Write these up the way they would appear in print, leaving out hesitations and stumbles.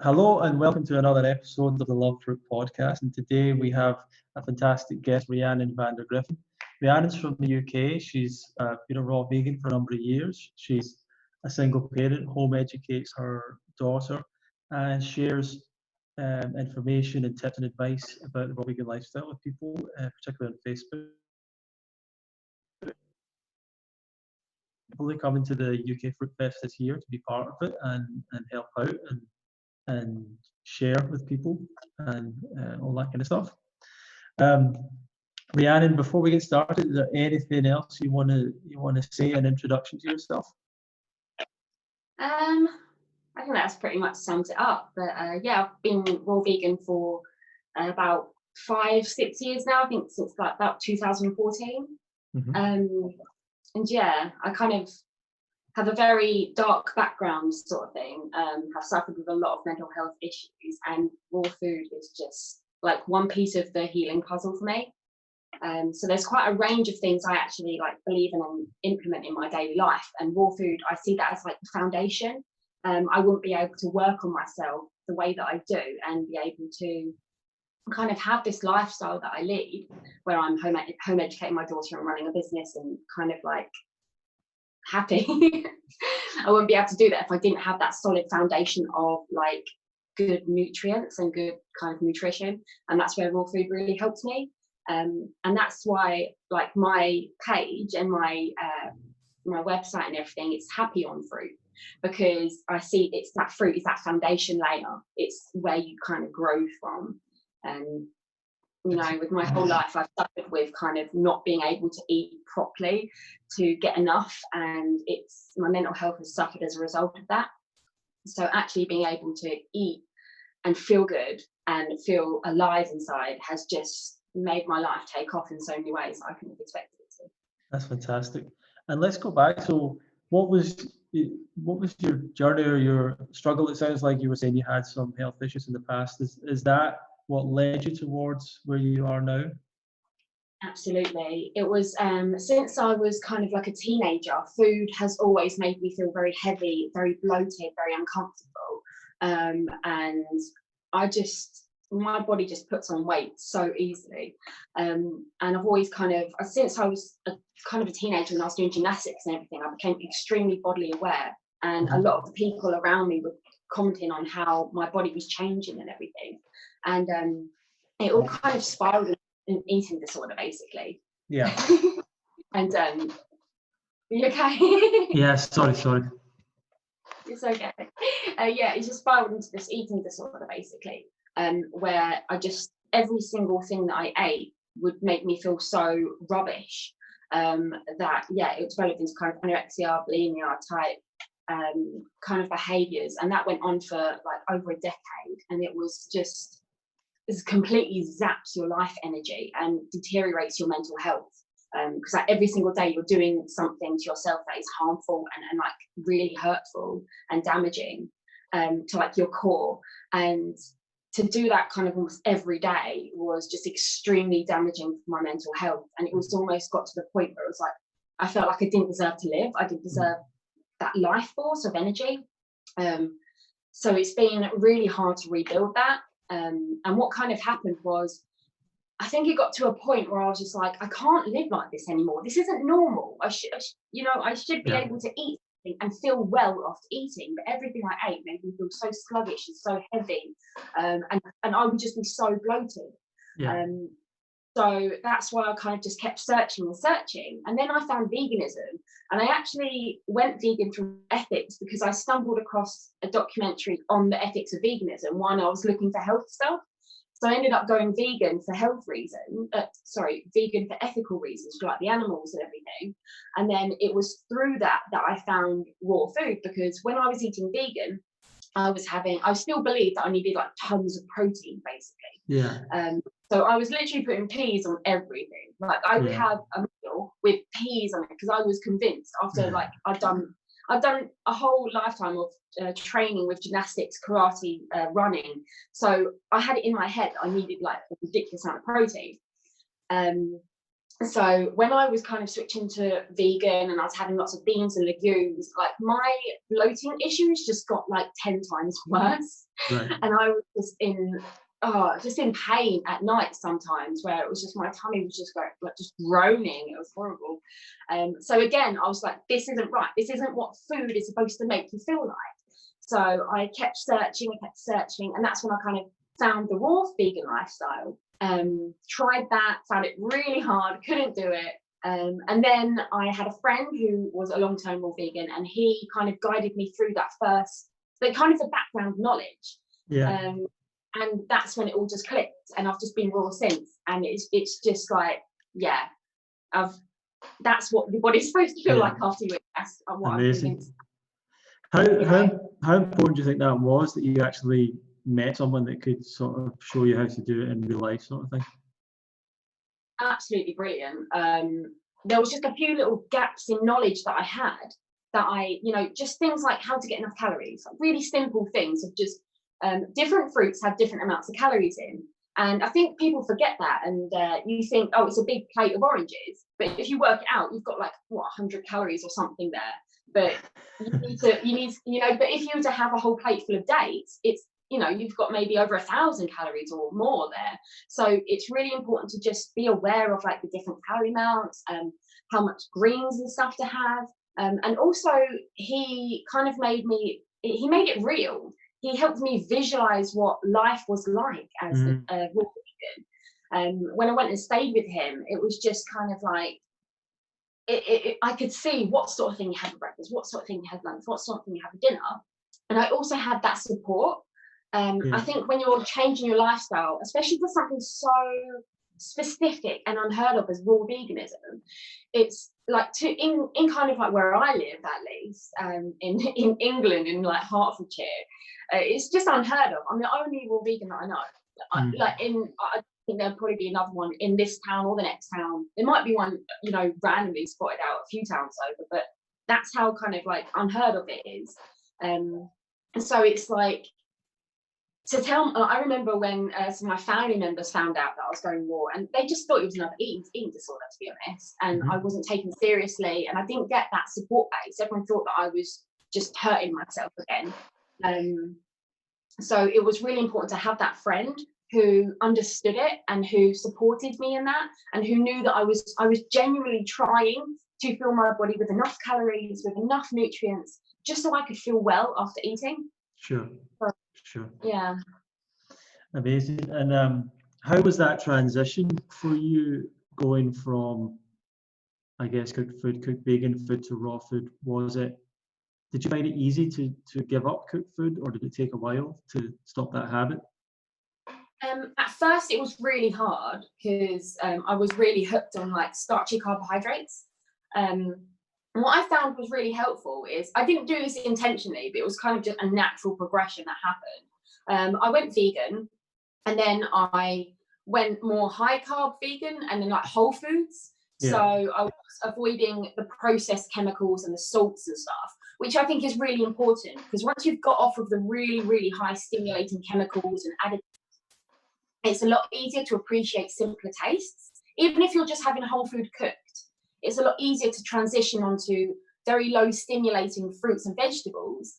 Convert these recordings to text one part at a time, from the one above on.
Hello and welcome to another episode of the Love Fruit podcast. And today we have a fantastic guest, Rhiannon Van Der Griffin. Rhiannon's from the UK. She's been a raw vegan for a number of years. She's a single parent, home educates her daughter, and shares information and tips and advice about the raw vegan lifestyle with people, particularly on Facebook. Hopefully coming to the UK Fruitfest this year to be part of it and help out and share with people and all that kind of stuff. Um, Rhiannon, before we get started, is there anything else you want to say, an introduction to yourself? I think that's pretty much sums it up. But yeah, I've been raw vegan for about 5-6 years now. I think since like about 2014. Mm-hmm. And yeah, I kind of have a very dark background sort of thing. Have suffered with a lot of mental health issues, and raw food is just like one piece of the healing puzzle for me. So there's quite a range of things I actually like believe in and implement in my daily life, and raw food, I see that as like the foundation. I wouldn't be able to work on myself the way that I do and be able to kind of have this lifestyle that I lead, where I'm home educating my daughter and running a business and kind of like happy. I wouldn't be able to do that if I didn't have that solid foundation of like good nutrients and good kind of nutrition, and that's where raw food really helps me. And that's why like my page and my website and everything, it's happy on fruit, because I see it's that fruit is that foundation layer. It's where you kind of grow from. And you know, with my whole life, I've suffered with kind of not being able to eat properly to get enough, and it's my mental health has suffered as a result of that. So actually being able to eat and feel good and feel alive inside has just made my life take off in so many ways I couldn't have expected it to. That's fantastic. And let's go back. So, what was your journey or your struggle? It sounds like you were saying you had some health issues in the past. Is that what led you towards where you are now? Absolutely. It was since I was kind of like a teenager, food has always made me feel very heavy, very bloated, very uncomfortable. And my body just puts on weight so easily. And I've always kind of, since I was kind of a teenager and I was doing gymnastics and everything, I became extremely bodily aware. And a lot of the people around me were commenting on how my body was changing and everything. And it all kind of spiraled an eating disorder, basically. Yeah. And are you okay? Yeah, sorry. It's okay. Yeah, it just spiraled into this eating disorder, basically, where every single thing that I ate would make me feel so rubbish, that yeah, it developed into kind of anorexia, bulimia type kind of behaviours, and that went on for like over a decade, and it completely zaps your life energy and deteriorates your mental health, because like every single day you're doing something to yourself that is harmful and like really hurtful and damaging to like your core. And to do that kind of almost every day was just extremely damaging for my mental health. And it was almost got to the point where it was like I felt like I didn't deserve to live. I didn't deserve that life force of energy. So it's been really hard to rebuild that. And what kind of happened was, I think it got to a point where I was just like, I can't live like this anymore. This isn't normal. I should be able to eat and feel well after eating, but everything I ate made me feel so sluggish and so heavy, and I would just be so bloated. Yeah. So that's why I kind of just kept searching, and then I found veganism, and I actually went vegan from ethics because I stumbled across a documentary on the ethics of veganism when I was looking for health stuff. So I ended up going vegan for health reasons, vegan for ethical reasons, to like the animals and everything. And then it was through that I found raw food, because when I was eating vegan, I still believed that I needed like tons of protein, basically. Yeah. So I was literally putting peas on everything. Like I would have a meal with peas on it, because I was convinced after like I've done a whole lifetime of training with gymnastics, karate, running. So I had it in my head I needed like a ridiculous amount of protein. So when I was kind of switching to vegan and I was having lots of beans and legumes, like my bloating issues just got like 10 times worse. Right. And I was just in pain at night sometimes, where it was just my tummy was just like just groaning. It was horrible. So again, I was like, this isn't right. This isn't what food is supposed to make you feel like. So I kept searching, and that's when I kind of found the raw vegan lifestyle. Tried that, found it really hard, couldn't do it. And then I had a friend who was a long-term raw vegan, and he kind of guided me through that first, the kind of the background knowledge. Yeah. And that's when it all just clicked, and I've just been raw since. And it's just like, yeah, that's what your body's supposed to feel like after you eat. That's what Amazing. I'm feeling. How important do you think that was, that you actually met someone that could sort of show you how to do it in real life, sort of thing? Absolutely brilliant. There was just a few little gaps in knowledge that I had, that just things like how to get enough calories, like really simple things of just different fruits have different amounts of calories in. And I think people forget that, and you think, oh, it's a big plate of oranges, but if you work it out, you've got like 100 calories or something there. But but if you were to have a whole plate full of dates, it's, you've got maybe over 1,000 calories or more there. So it's really important to just be aware of like the different calorie amounts, how much greens and stuff to have. And also he kind of made it real. He helped me visualize what life was like as a raw vegan. When I went and stayed with him, it was just kind of like, I could see what sort of thing you had for breakfast, what sort of thing you had for lunch, what sort of thing you had for dinner. And I also had that support. I think when you're changing your lifestyle, especially for something so specific and unheard of as raw veganism, it's like in kind of like where I live, at least, in England, in like Hertfordshire, it's just unheard of. I'm the only raw vegan that I know. I think there'll probably be another one in this town or the next town. There might be one, randomly spotted out a few towns over, but that's how kind of like unheard of it is. And so it's like, I remember when some of my family members found out that I was going raw, and they just thought it was another eating disorder, to be honest. And I wasn't taken seriously, and I didn't get that support base. Everyone thought that I was just hurting myself again. So it was really important to have that friend who understood it and who supported me in that, and who knew that I was genuinely trying to fill my body with enough calories, with enough nutrients, just so I could feel well after eating. Sure. Yeah. Amazing. And how was that transition for you, going from, I guess, cooked vegan food to raw food? Did you find it easy to give up cooked food, or did it take a while to stop that habit? At first it was really hard, because I was really hooked on like starchy carbohydrates. And what I found was really helpful is, I didn't do this intentionally, but it was kind of just a natural progression that happened. I went vegan, and then I went more high carb vegan, and then like whole foods. Yeah. So I was avoiding the processed chemicals and the salts and stuff, which I think is really important, because once you've got off of the really, really high stimulating chemicals and additives, it's a lot easier to appreciate simpler tastes. Even if you're just having a whole food cooked, it's a lot easier to transition onto very low stimulating fruits and vegetables.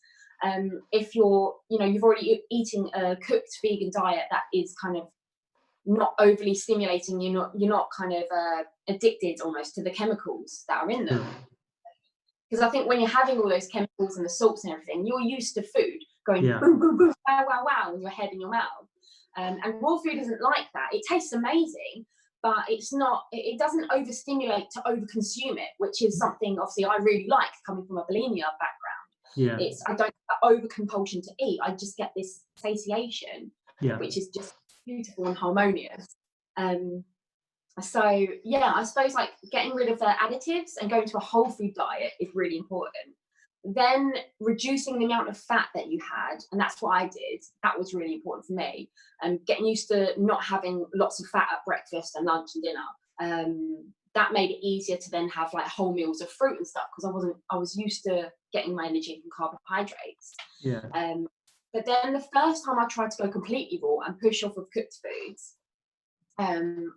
If you've already eating a cooked vegan diet that is kind of not overly stimulating, you're not kind of addicted almost to the chemicals that are in them. Because I think when you're having all those chemicals and the salts and everything, you're used to food going boom, boom, boom, wow, wow, wow in your head and your mouth. And raw food isn't like that. It tastes amazing, but it doesn't overstimulate to overconsume it, which is something obviously I really like, coming from a bulimia background. I don't have that over compulsion to eat. I just get this satiation, which is just beautiful and harmonious. So I suppose like getting rid of the additives and going to a whole food diet is really important. Then reducing the amount of fat that you had, and that's what I did. That was really important for me. Getting used to not having lots of fat at breakfast and lunch and dinner. That made it easier to then have like whole meals of fruit and stuff, because I was used to getting my energy from carbohydrates. But then the first time I tried to go completely raw and push off of cooked foods,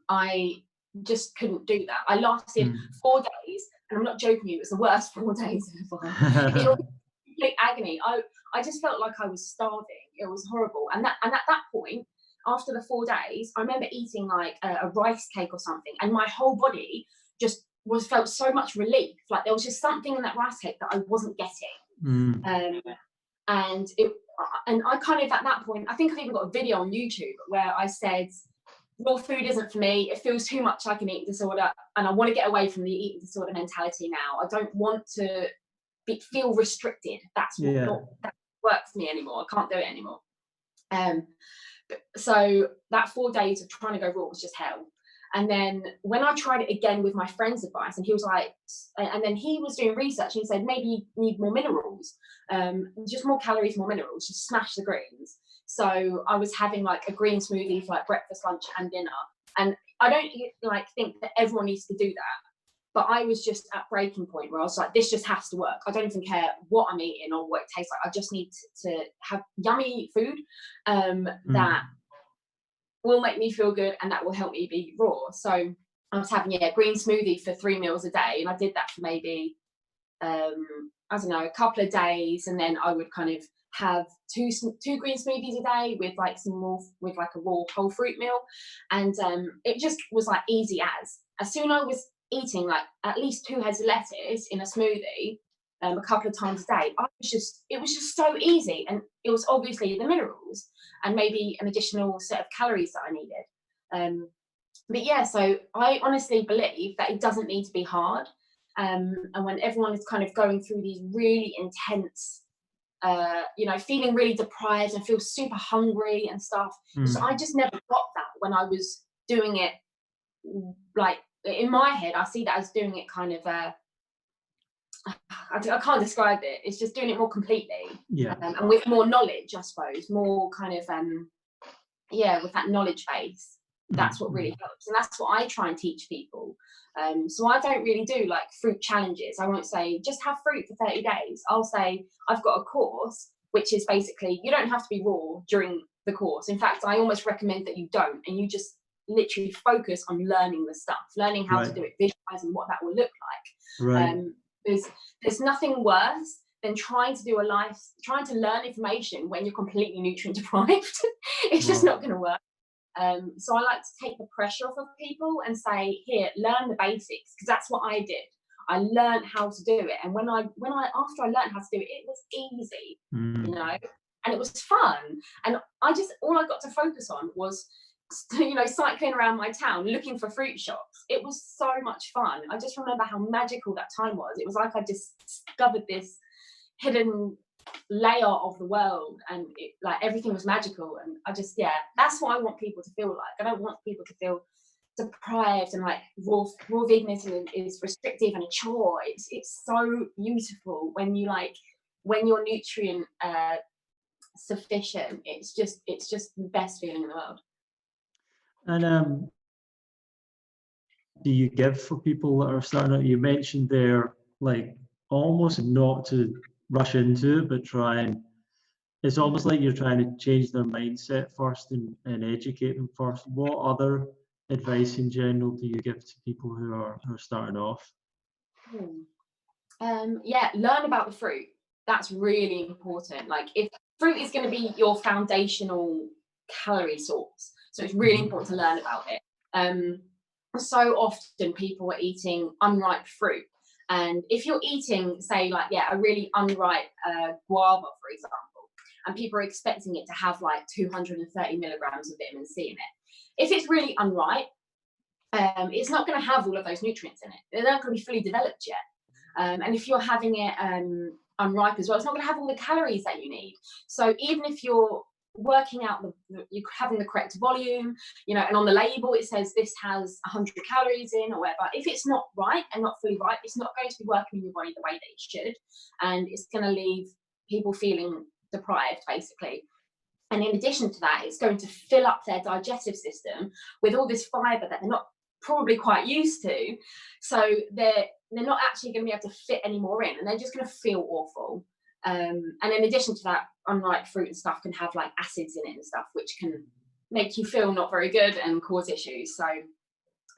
I just couldn't do that. I lasted 4 days, and I'm not joking you, it was the worst 4 days ever. It was complete agony. I just felt like I was starving. It was horrible. And at that point, after the 4 days, I remember eating like a rice cake or something, and my whole body just felt so much relief. Like there was just something in that rice cake that I wasn't getting. And I kind of, at that point, I think I've even got a video on YouTube where I said, raw food isn't for me. It feels too much like an eating disorder, and I want to get away from the eating disorder mentality now. I don't want to feel restricted. That's not that works for me anymore. I can't do it anymore. So that 4 days of trying to go raw was just hell. And then when I tried it again with my friend's advice, and he was like, and then he was doing research, and he said, maybe you need more minerals, just more calories, more minerals, just smash the greens. So I was having like a green smoothie for like breakfast, lunch and dinner. And I don't like think that everyone needs to do that, but I was just at breaking point where I was like, this just has to work. I don't even care what I'm eating or what it tastes like. I just need to have yummy food that will make me feel good and that will help me be raw. So I was having a green smoothie for 3 meals a day, and I did that for maybe I don't know, a couple of days, and then I would kind of have two green smoothies a day with like with like a raw whole fruit meal, and it just was like easy as soon as I was eating like at least 2 heads of lettuce in a smoothie a couple of times a day, it was just so easy, and it was obviously the minerals and maybe an additional set of calories that I needed. But yeah, so I honestly believe that it doesn't need to be hard. And when everyone is kind of going through these really intense, feeling really deprived and feel super hungry and stuff. So I just never got that when I was doing it. Like in my head, I see that as doing it kind of, I can't describe it. It's just doing it more completely, and with more knowledge, I suppose, more kind of, with that knowledge base. That's what really helps, and that's what I try and teach people. So I don't really do like fruit challenges. I won't say just have fruit for 30 days. I'll say I've got a course, which is basically you don't have to be raw during the course. In fact, I almost recommend that you don't, and you just literally focus on learning the stuff, learning how to do it, visualizing what that will look like. There's nothing worse than trying to learn information when you're completely nutrient deprived. It's just not going to work. So I like to take the pressure off of people and say, here, learn the basics, because that's what I did. I learned how to do it, and after I learned how to do it, it was easy, and it was fun. And all I got to focus on was, cycling around my town looking for fruit shops. It was so much fun. I just remember how magical that time was. It was like I just discovered this hidden layer of the world, and like everything was magical. And that's what I want people to feel like. I don't want people to feel deprived and like raw veganism is restrictive and a chore. It's so beautiful when you're nutrient sufficient. It's just the best feeling in the world. And do you give for people that are starting out? You mentioned there, like, almost not to rush into it, but it's almost like you're trying to change their mindset first and educate them first. What other advice in general do you give to people who are starting off? Learn about the fruit. That's really important. Like, if fruit is going to be your foundational calorie source, so it's really important to learn about it. So often people are eating unripe fruit, and if you're eating, say, a really unripe guava, for example, and people are expecting it to have like 230 milligrams of vitamin C in it, if it's really unripe, it's not going to have all of those nutrients in it. They're not going to be fully developed yet. And if you're having it unripe as well, it's not going to have all the calories that you need. So even if you're working out you're having the correct volume, and on the label it says this has 100 calories in or whatever, if it's not right and not fully right, it's not going to be working in your body the way that it should, and it's going to leave people feeling deprived, basically. And in addition to that, it's going to fill up their digestive system with all this fiber that they're not probably quite used to, so they're not actually going to be able to fit any more in, and they're just going to feel awful. And in addition to that, unripe fruit and stuff can have like acids in it and stuff, which can make you feel not very good and cause issues. So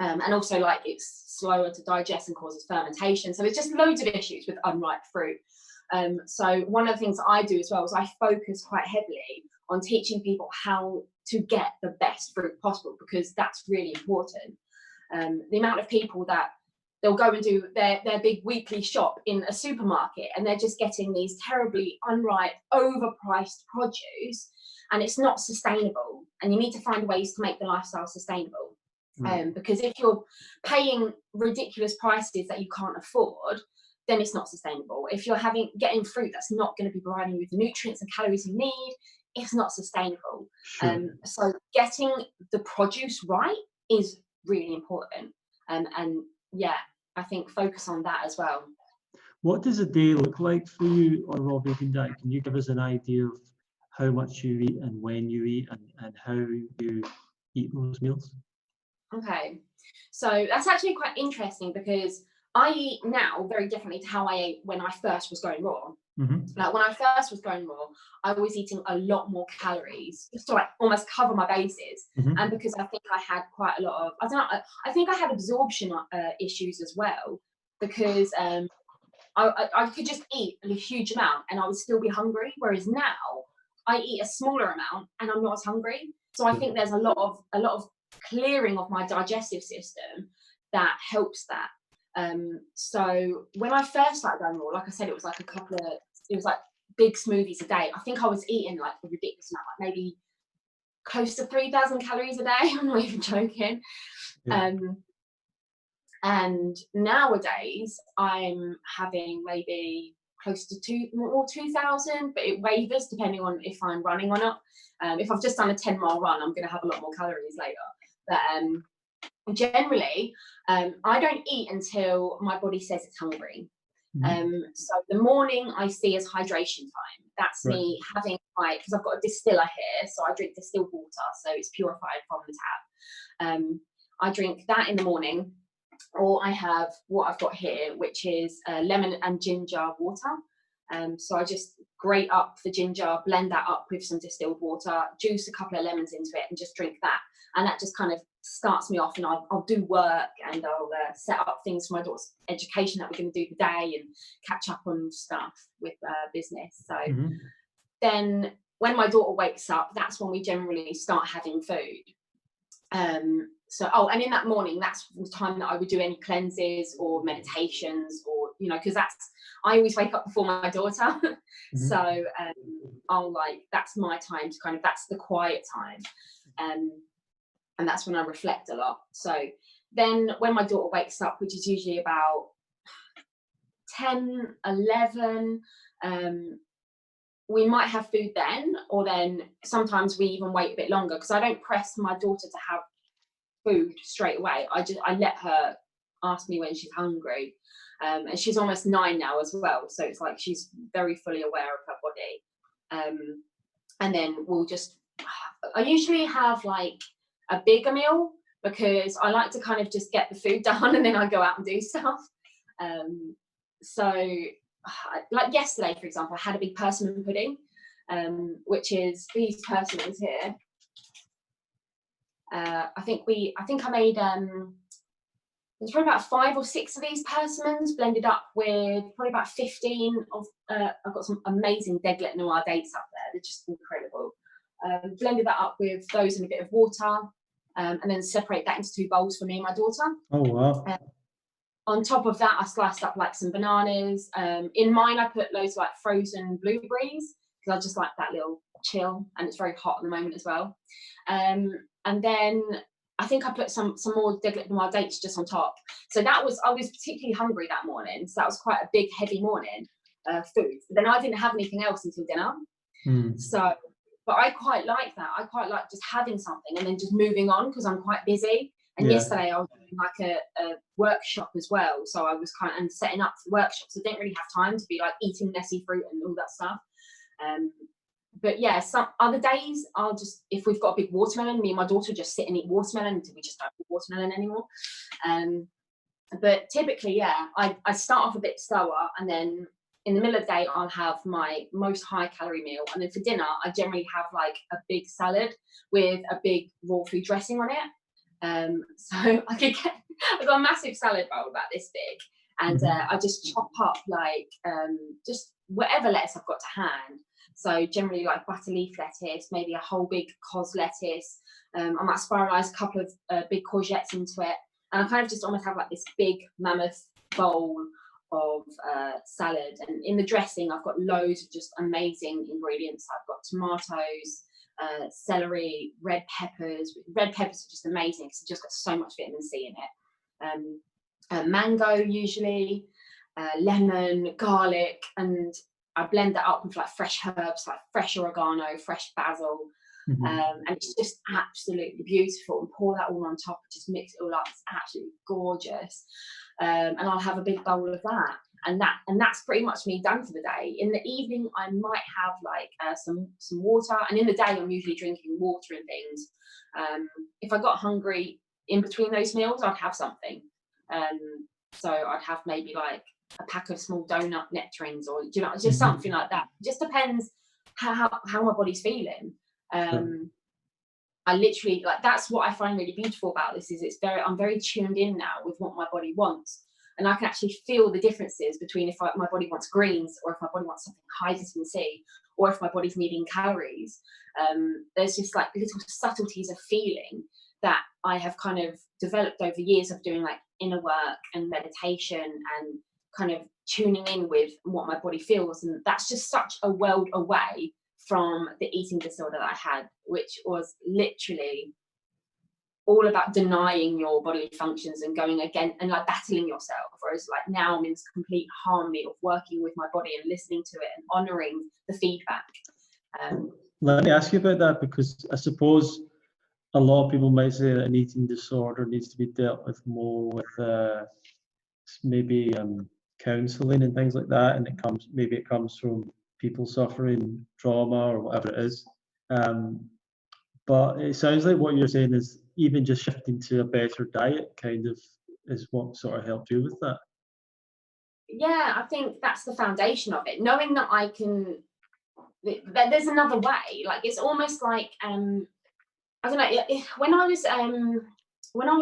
And also like it's slower to digest and causes fermentation. So there's just loads of issues with unripe fruit. So one of the things I do as well is I focus quite heavily on teaching people how to get the best fruit possible, because that's really important. The amount of people that they'll go and do their big weekly shop in a supermarket and they're just getting these terribly unripe, overpriced produce, and it's not sustainable. And you need to find ways to make the lifestyle sustainable. Because if you're paying ridiculous prices that you can't afford, then it's not sustainable. If you're getting fruit that's not going to be providing you the nutrients and calories you need, it's not sustainable. Sure. So getting the produce right is really important. And yeah, I think focus on that as well. What does a day look like for you on a raw vegan diet? Can you give us an idea of how much you eat and when you eat and how you eat those meals? Okay, so that's actually quite interesting because I eat now very differently to how I ate when I first was going raw. Like when I first was going raw, I was eating a lot more calories just to like almost cover my bases. And because I think I had quite a lot of, I don't know, I think I had absorption issues as well, because I could just eat a huge amount and I would still be hungry. Whereas now I eat a smaller amount and I'm not as hungry. So I think there's a lot of clearing of my digestive system that helps that. So when I first started going raw, like I said, it was like big smoothies a day. I think I was eating like a ridiculous amount, like maybe close to 3,000 calories a day. I'm not even joking. Yeah. And nowadays I'm having maybe close to 2,000, but it wavers depending on if I'm running or not. If I've just done a 10-mile run, I'm going to have a lot more calories later. But generally, I don't eat until my body says it's hungry. So the morning I see as hydration time. That's me having because I've got a distiller here, so I drink distilled water, so it's purified from the tap. I drink that in the morning, or I have what I've got here, which is lemon and ginger water. So I just grate up the ginger, blend that up with some distilled water, juice a couple of lemons into it, and just drink that. And that just kind of starts me off, and I'll do work, and I'll set up things for my daughter's education that we're going to do today, and catch up on stuff with business. So then when my daughter wakes up, that's when we generally start having food. And in that morning, that's the time that I would do any cleanses or meditations, or because I always wake up before my daughter. So I'll that's my time to that's the quiet time, and that's when I reflect a lot. So then when my daughter wakes up, which is usually about 10, 11, we might have food then, or then sometimes we even wait a bit longer, because I don't press my daughter to have food straight away. I let her ask me when she's hungry, and she's almost 9 now as well, so it's like she's very fully aware of her body. And then I usually have like a bigger meal, because I like to kind of just get the food done and then I go out and do stuff. So like yesterday, for example, I had a big persimmon pudding, which is these persimmons here. I think I made there's probably about 5 or 6 of these persimmons blended up with probably about 15 of I've got some amazing deglet noir dates up there. They're just incredible. Blended that up with those in a bit of water, and then separate that into 2 bowls for me and my daughter. Oh wow. On top of that, I sliced up like some bananas. In mine, I put loads of like frozen blueberries, because I just like that little chill, and it's very hot at the moment as well. And then I think I put some more deglet noir dates just on top. So I was particularly hungry that morning, so that was quite a big, heavy morning food. But then I didn't have anything else until dinner. So, but I quite like that. I quite like just having something and then just moving on, because I'm quite busy. And yesterday I was doing like a workshop as well, so I was and setting up for workshops. I didn't really have time to be like eating messy fruit and all that stuff. But yeah, some other days I'll just, if we've got a big watermelon, me and my daughter just sit and eat watermelon until we just don't eat watermelon anymore. But typically, I start off a bit slower, and then in the middle of the day I'll have my most high calorie meal, and then for dinner I generally have like a big salad with a big raw food dressing on it. So I got a massive salad bowl about this big, and I just chop up like just whatever lettuce I've got to hand. So generally like butter leaf lettuce, maybe a whole big cos lettuce. I might spiralise a couple of big courgettes into it, and I kind of just almost have like this big mammoth bowl of salad. And in the dressing, I've got loads of just amazing ingredients. I've got tomatoes, celery, red peppers. Red peppers are just amazing because it's just got so much vitamin C in it. Mango usually, lemon, garlic, and I blend that up with like fresh herbs, like fresh oregano, fresh basil, and it's just absolutely beautiful. And pour that all on top, and just mix it all up. It's absolutely gorgeous. And I'll have a big bowl of that. And that's pretty much me done for the day. In the evening, I might have like some water, and in the day, I'm usually drinking water and things. If I got hungry in between those meals, I'd have something. So I'd have maybe like a pack of small donut nectarines, or just something like that. It just depends how my body's feeling. I literally, like, that's what I find really beautiful about this, is I'm very tuned in now with what my body wants. And I can actually feel the differences between if my body wants greens, or if my body wants something high vitamin C, or if my body's needing calories. There's just like little subtleties of feeling that I have kind of developed over years of doing like inner work and meditation and kind of tuning in with what my body feels. And that's just such a world away from the eating disorder that I had, which was literally all about denying your bodily functions and going again and like battling yourself. Whereas like now I'm in this complete harmony of working with my body and listening to it and honoring the feedback. Let me ask you about that, because I suppose a lot of people might say that an eating disorder needs to be dealt with more with maybe counselling and things like that, and it comes from people suffering trauma or whatever it is. But it sounds like what you're saying is even just shifting to a better diet kind of is what sort of helped you with that. Yeah, I think that's the foundation of it. Knowing that there's another way. Like it's almost like I don't know. When I was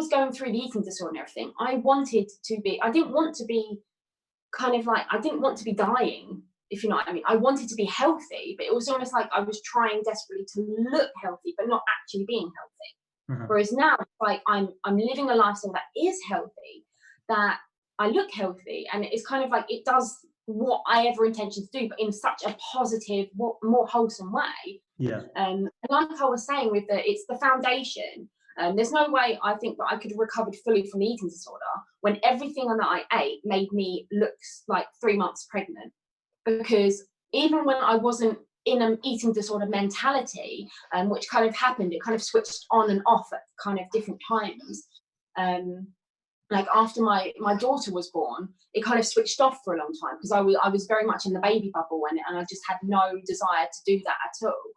going through the eating disorder and everything, I didn't want to be I didn't want to be dying, if you know what I mean. I wanted to be healthy, but it was almost like I was trying desperately to look healthy, but not actually being healthy. Whereas now, like I'm living a lifestyle that is healthy, that I look healthy, and it's kind of like it does what I ever intended to do, but in such a positive, more wholesome way. Yeah. And like I was saying, it's the foundation. There's no way I think that I could have recovered fully from the eating disorder when everything that I ate made me look like 3 months pregnant. Because even when I wasn't in an eating disorder mentality, which kind of happened, it kind of switched on and off at kind of different times. Like after my daughter was born, it kind of switched off for a long time because I was very much in the baby bubble and I just had no desire to do that at all.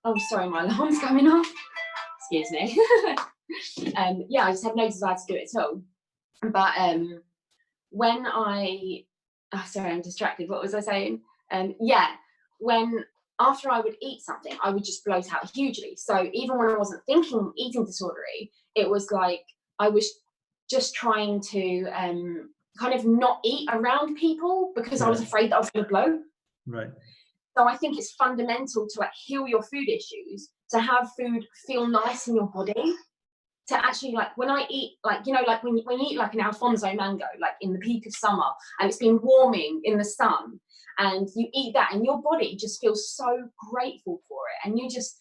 Oh, sorry, my alarm's going off. Excuse me. Yeah, I just had no desire to do it at all. But when sorry, I'm distracted. What was I saying? After I would eat something, I would just bloat out hugely. So even when I wasn't thinking eating disordery, it was like I was just trying to kind of not eat around people because I was afraid that I was going to bloat. Right. So I think it's fundamental to like heal your food issues, to have food feel nice in your body, to actually like when I eat, like, you know, like when you eat like an Alfonso mango, like in the peak of summer and it's been warming in the sun and you eat that and your body just feels so grateful for it. And you just,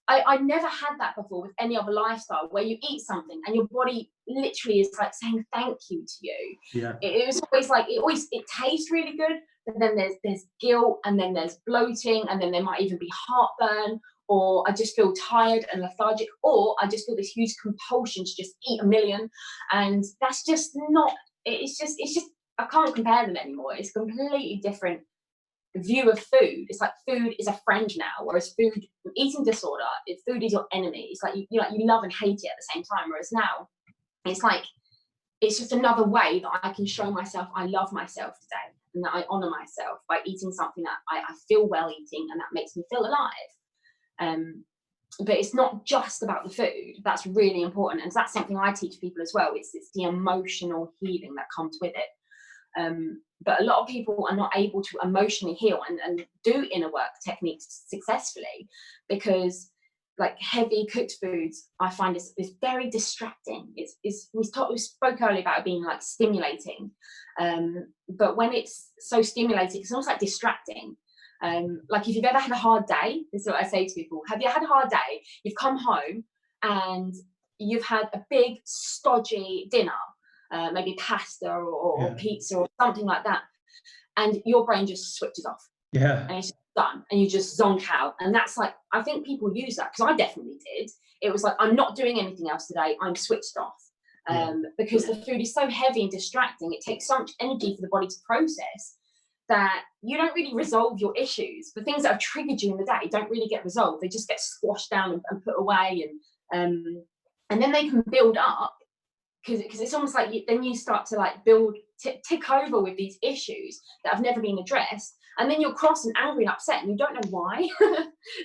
I never had that before with any other lifestyle where you eat something and your body literally is like saying thank you to you. Yeah. It was always like, it tastes really good, but then there's guilt and then there's bloating and then there might even be heartburn, or I just feel tired and lethargic, or I just feel this huge compulsion to just eat a million. And that's just not, it's just, I can't compare them anymore. It's a completely different view of food. It's like food is a friend now, whereas eating disorder, food is your enemy. It's like you love and hate it at the same time. Whereas now, it's like it's just another way that I can show myself I love myself today and that I honor myself by eating something that I feel well eating and that makes me feel alive. but it's not just about the food. That's really important, and that's something I teach people as well. It's the emotional healing that comes with it. But a lot of people are not able to emotionally heal and do inner work techniques successfully, because like heavy cooked foods, I find is very distracting. We spoke earlier about it being like stimulating, but when it's so stimulating, it's almost like distracting. Like if you've ever had a hard day, this is what I say to people: have you had a hard day? You've come home and you've had a big stodgy dinner, maybe pasta or pizza or something like that, and your brain just switches off. Yeah. And it's done, and you just zonk out. And that's like, I think people use that, because I definitely did. It was like, I'm not doing anything else today, I'm switched off. Because the food is so heavy and distracting, it takes so much energy for the body to process, that you don't really resolve your issues. The things that have triggered you in the day don't really get resolved. They just get squashed down and put away, and then they can build up, because it's almost like then you start to like tick over with these issues that have never been addressed, and then you're cross and angry and upset, and you don't know why,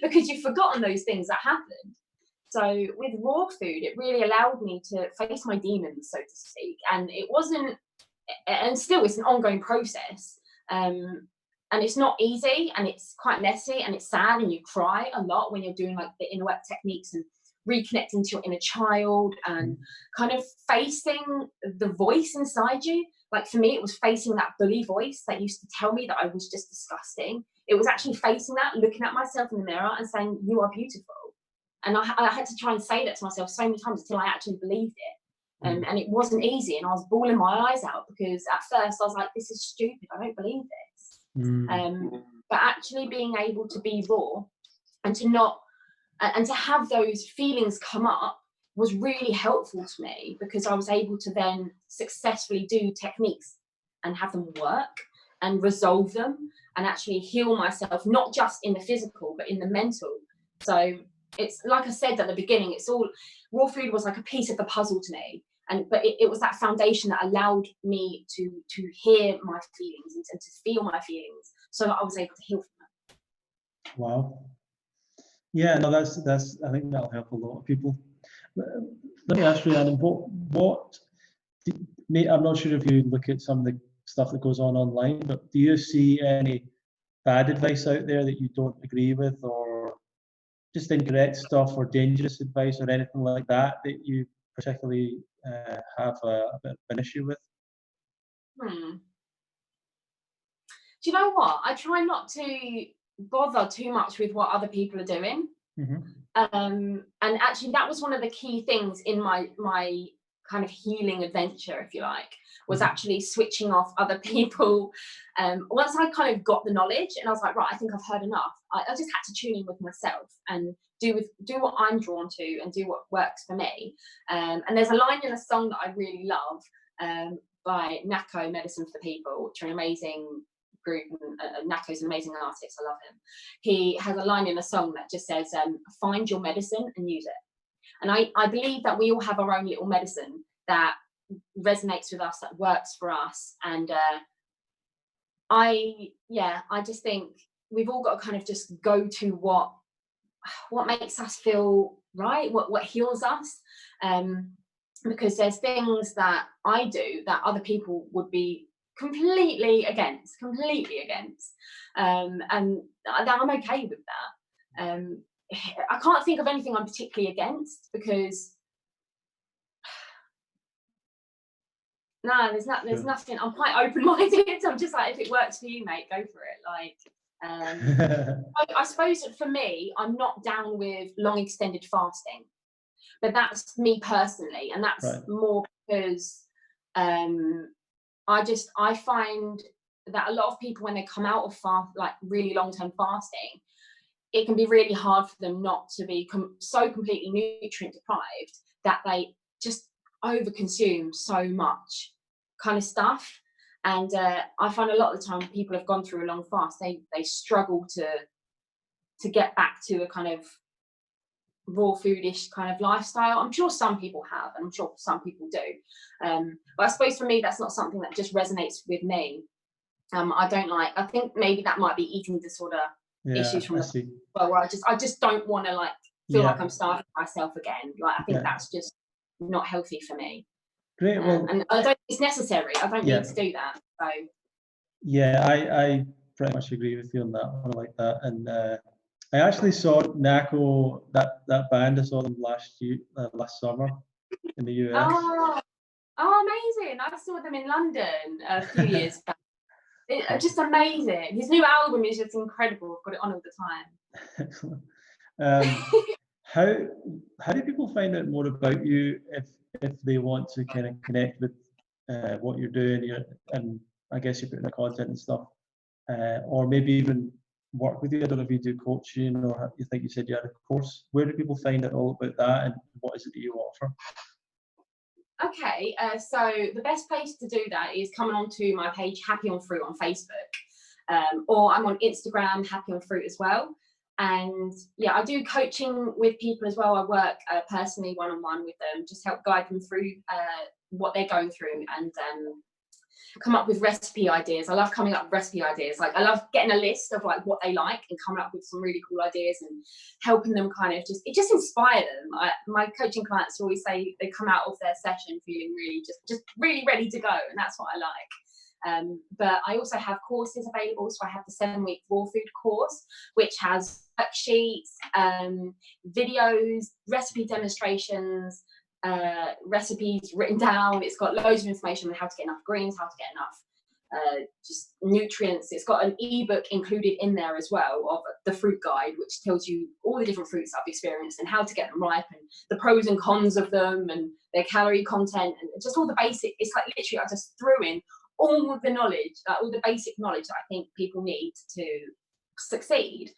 because you've forgotten those things that happened. So with raw food, it really allowed me to face my demons, so to speak, and it wasn't, and still it's an ongoing process. And it's not easy, and it's quite messy, and it's sad, and you cry a lot when you're doing like the inner work techniques and reconnecting to your inner child and kind of facing the voice inside you. Like for me, it was facing that bully voice that used to tell me that I was just disgusting. It was actually facing that, looking at myself in the mirror and saying, you are beautiful. And I had to try and say that to myself so many times until I actually believed it. And it wasn't easy, and I was bawling my eyes out, because at first I was like, this is stupid, I don't believe this. But actually being able to be raw and to have those feelings come up was really helpful to me, because I was able to then successfully do techniques and have them work and resolve them and actually heal myself, not just in the physical but in the mental. So it's like I said at the beginning, it's all, raw food was like a piece of the puzzle to me, but it was that foundation that allowed me to hear my feelings and to feel my feelings, so that I was able to heal from them. Wow. Yeah, no, that's I think that'll help a lot of people. Let me ask you, Rhiannon, I'm not sure if you look at some of the stuff that goes on online, but do you see any bad advice out there that you don't agree with, or just incorrect stuff or dangerous advice or anything like that you particularly have a bit of an issue with? Do you know what? I try not to bother too much with what other people are doing. And actually that was one of the key things in my kind of healing adventure, if you like, was actually switching off other people. Once I kind of got the knowledge and I was like, right, I think I've heard enough, I just had to tune in with myself and do what I'm drawn to and do what works for me. And there's a line in a song that I really love, by Nako, Medicine for the People, which are an amazing group. Nako's an amazing artist, I love him. He has a line in a song that just says, find your medicine and use it. And I believe that we all have our own little medicine that resonates with us, that works for us. And I just think we've all got to kind of just go to what makes us feel right, what heals us. Because there's things that I do that other people would be completely against. And I'm okay with that. I can't think of anything I'm particularly against, because there's nothing. I'm quite open-minded. I'm just like, if it works for you, mate, go for it. Like, I suppose for me, I'm not down with long extended fasting, but that's me personally, and that's right. More because I find that a lot of people, when they come out of like really long-term fasting, it can be really hard for them not to be so completely nutrient deprived that they just overconsume so much kind of stuff. And I find a lot of the time people have gone through a long fast, they struggle to get back to a kind of raw foodish kind of lifestyle. I'm sure some people have, and I'm sure some people do. But I suppose for me, that's not something that just resonates with me. I think maybe that might be eating disorder issues from where I just don't want to like feel like I'm starving myself again. Like, I think that's just not healthy for me. Great. Well, and I don't think it's necessary. I don't need to do that. So yeah, I pretty much agree with you on that one. I like that. And I actually saw NACO, that band. I saw them last summer in the US. Oh, amazing! I saw them in London a few years back. Just amazing. His new album is just incredible. I've got it on all the time. Excellent. How do people find out more about you if they want to kind of connect with what you're doing, and I guess you're putting the content and stuff, or maybe even work with you? I don't know if you do coaching, or you think you said you had a course. Where do people find out all about that, and what is it that you offer? Okay, so the best place to do that is coming onto my page, Happy on Fruit, on Facebook, or I'm on Instagram, Happy on Fruit as well. And yeah, I do coaching with people as well. I work personally one-on-one with them, just help guide them through what they're going through, and come up with recipe ideas. I love coming up with recipe ideas. Like, I love getting a list of like what they like and coming up with some really cool ideas and helping them kind of just inspire them. My coaching clients always say they come out of their session feeling really just really ready to go, and that's what I like. But I also have courses available. So I have the 7-week raw food course, which has worksheets, videos, recipe demonstrations, recipes written down. It's got loads of information on how to get enough greens, how to get enough just nutrients. It's got an ebook included in there as well of the fruit guide, which tells you all the different fruits I've experienced and how to get them ripe and the pros and cons of them and their calorie content and just all the basic. It's like literally I just threw in all the knowledge, all the basic knowledge that I think people need to succeed.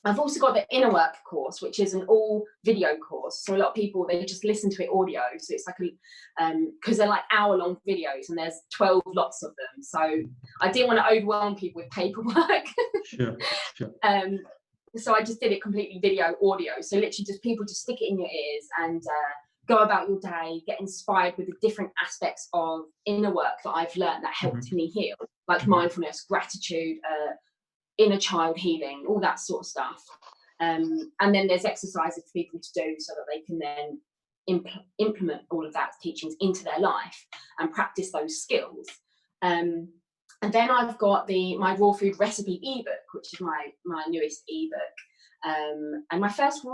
I've also got the inner work course, which is an all video course. So a lot of people, they just listen to it audio. So it's like because they're like hour-long videos and there's 12 lots of them. So I didn't want to overwhelm people with paperwork. Sure. So I just did it completely video audio. So literally just people just stick it in your ears and go about your day, get inspired with the different aspects of inner work that I've learned that helped me heal, like mindfulness, gratitude, inner child healing, all that sort of stuff. And then there's exercises for people to do so that they can then implement all of that teachings into their life and practice those skills. And then I've got my raw food recipe ebook, which is my newest ebook, and my first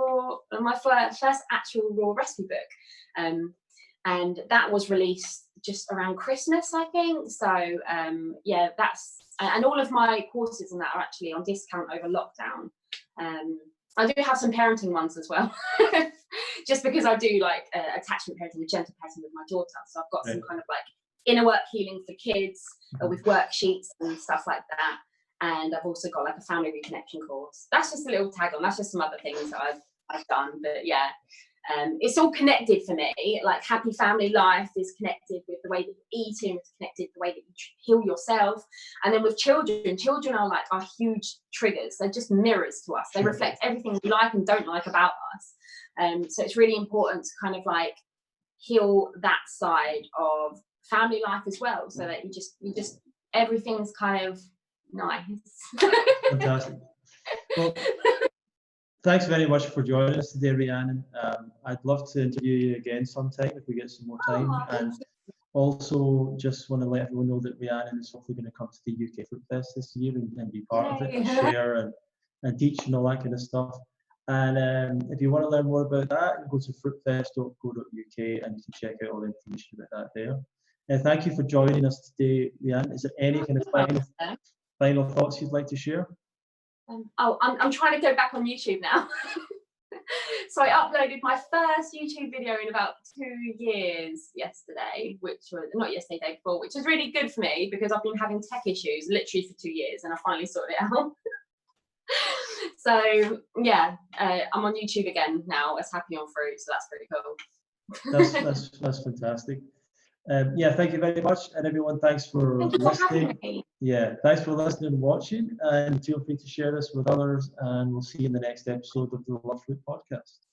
actual raw recipe book, and that was released just around Christmas, I think. So yeah, and all of my courses and that are actually on discount over lockdown. I do have some parenting ones as well, just because I do like attachment parenting, a gentle parenting with my daughter. So I've got some kind of like inner work healing for kids with worksheets and stuff like that. And I've also got like a family reconnection course. That's just a little tag on. That's just some other things that I've done. But yeah, it's all connected for me. Like happy family life is connected with the way that you're eating, it's connected with the way that you heal yourself. And then with children are like our huge triggers. They're just mirrors to us. They reflect everything we like and don't like about us. So it's really important to kind of like heal that side of family life as well, so that you just everything's kind of nice. Fantastic. Well, thanks very much for joining us today, Rhiannon. I'd love to interview you again sometime if we get some more time. And also just want to let everyone know that Rhiannon is hopefully going to come to the UK Fruitfest this year and be part of it and share and teach and all that kind of stuff. And if you want to learn more about that, go to fruitfest.co.uk and you can check out all the information about that there. And thank you for joining us today, Rhiannon. Is there any kind of final thoughts you'd like to share? I'm trying to go back on YouTube now. So I uploaded my first YouTube video in about 2 years yesterday, which was not yesterday, day before, which is really good for me because I've been having tech issues literally for 2 years and I finally sorted it out. So yeah, I'm on YouTube again now as Happy on Fruit, so that's pretty cool. That's fantastic. Yeah, thank you very much, and everyone, thanks for listening. Yeah, thanks for listening and watching, and feel free to share this with others, and we'll see you in the next episode of the Love Fruit podcast.